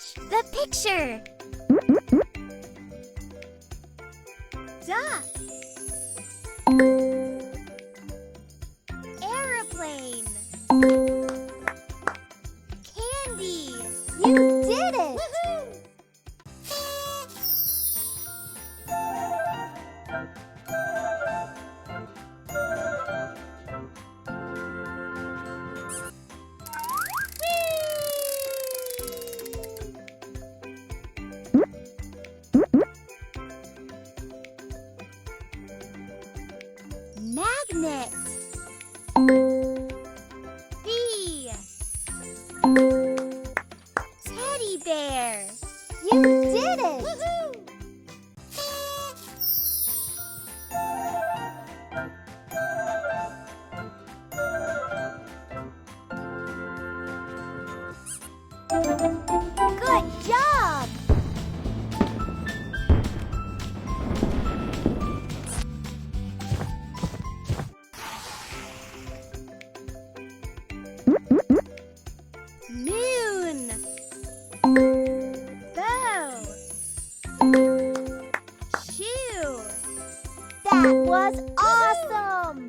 Watch the picture. Duck. Airplane. Candy. You did it! Woohoo! Magnet. Bee. Teddy bear. You did it! Woohoo! Good job! Moon. Bow. Shoe. That was awesome!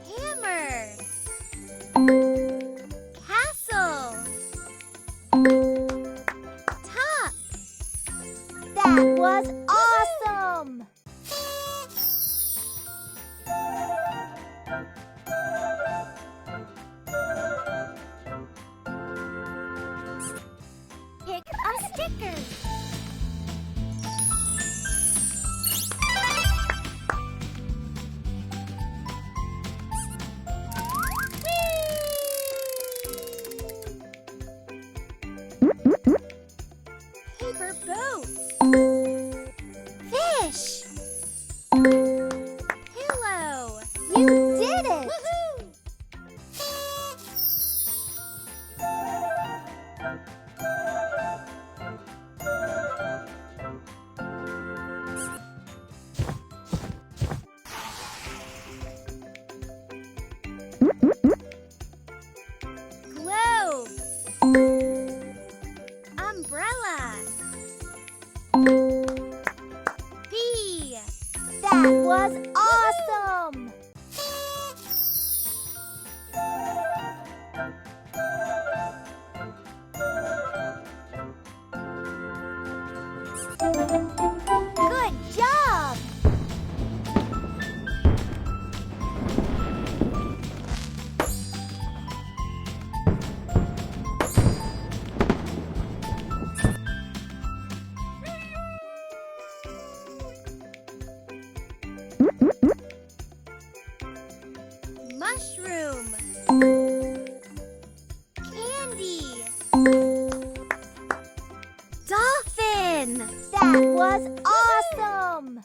Hammer. Castle. Top. That was awesome! Pick a sticker. Paper boat. Fish. Pillow. You did it! Woohoo! Globe. Umbrella. Bee. That was awesome! Good job! Mushroom. Candy. Dolphin. That was awesome!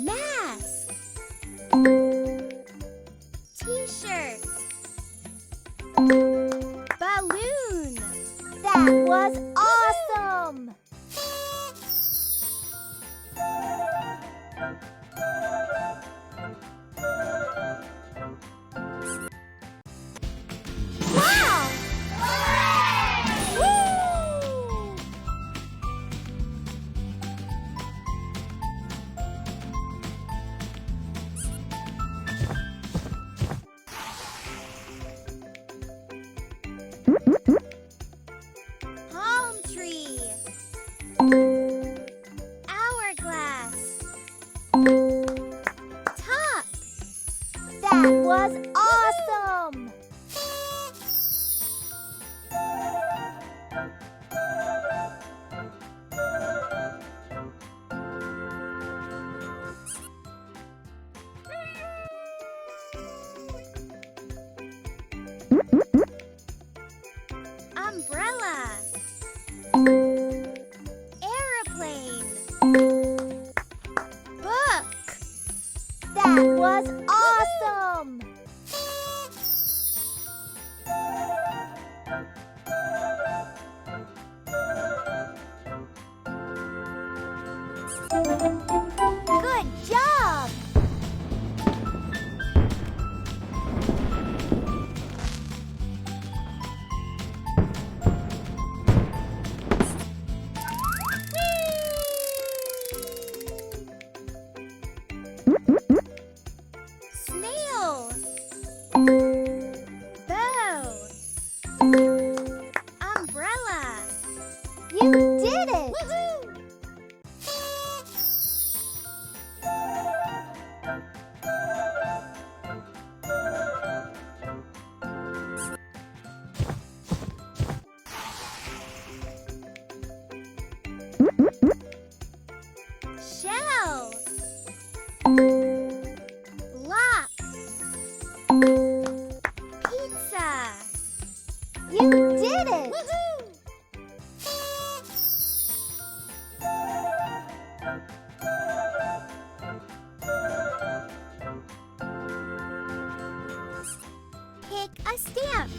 Mask. T-shirt. Balloon. That was awesome! Umbrella. Airplane. Book. That was awesome! Good job! Snail. Bow. Umbrella. You did it! Woohoo! Shell. Lock. Pizza. You did it! Woohoo! Pick a stamp.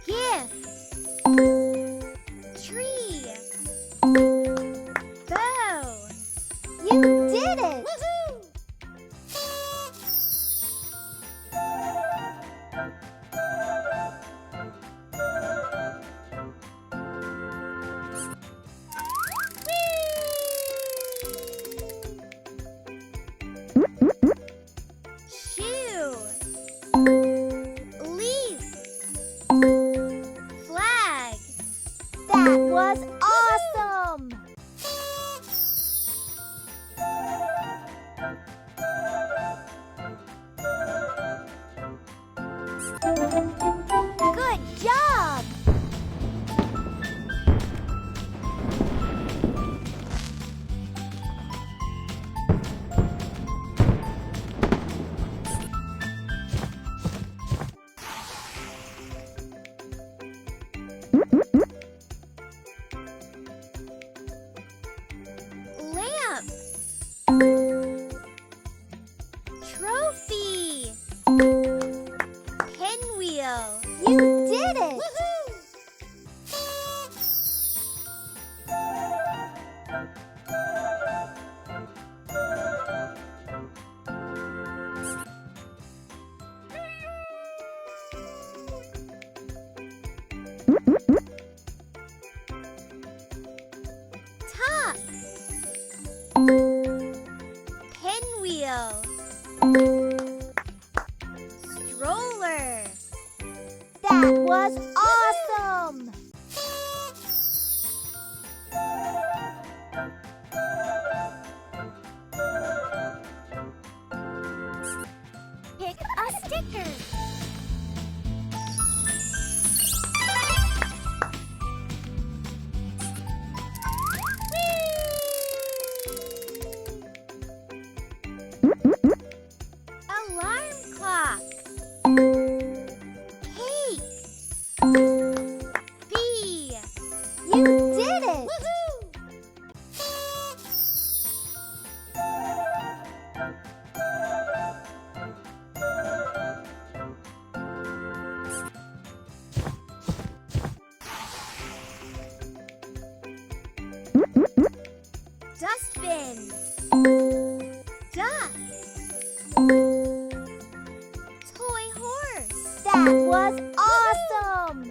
Gift. Tree. Bow. You did it! Woohoo! Shoe. Leaf. Flag. That was awesome! Good job! Lamp. Trophy. Pinwheel. You did it! Woohoo! Top. Pinwheel. Stroller. That was awesome! Pick a sticker. Alarm clock. Cake. Bee. You did it! Woohoo! Dustbin. Duck. Toy horse. That was awesome!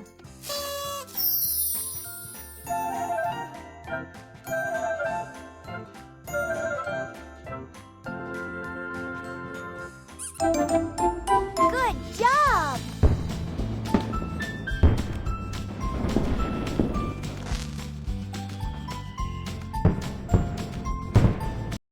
Good job!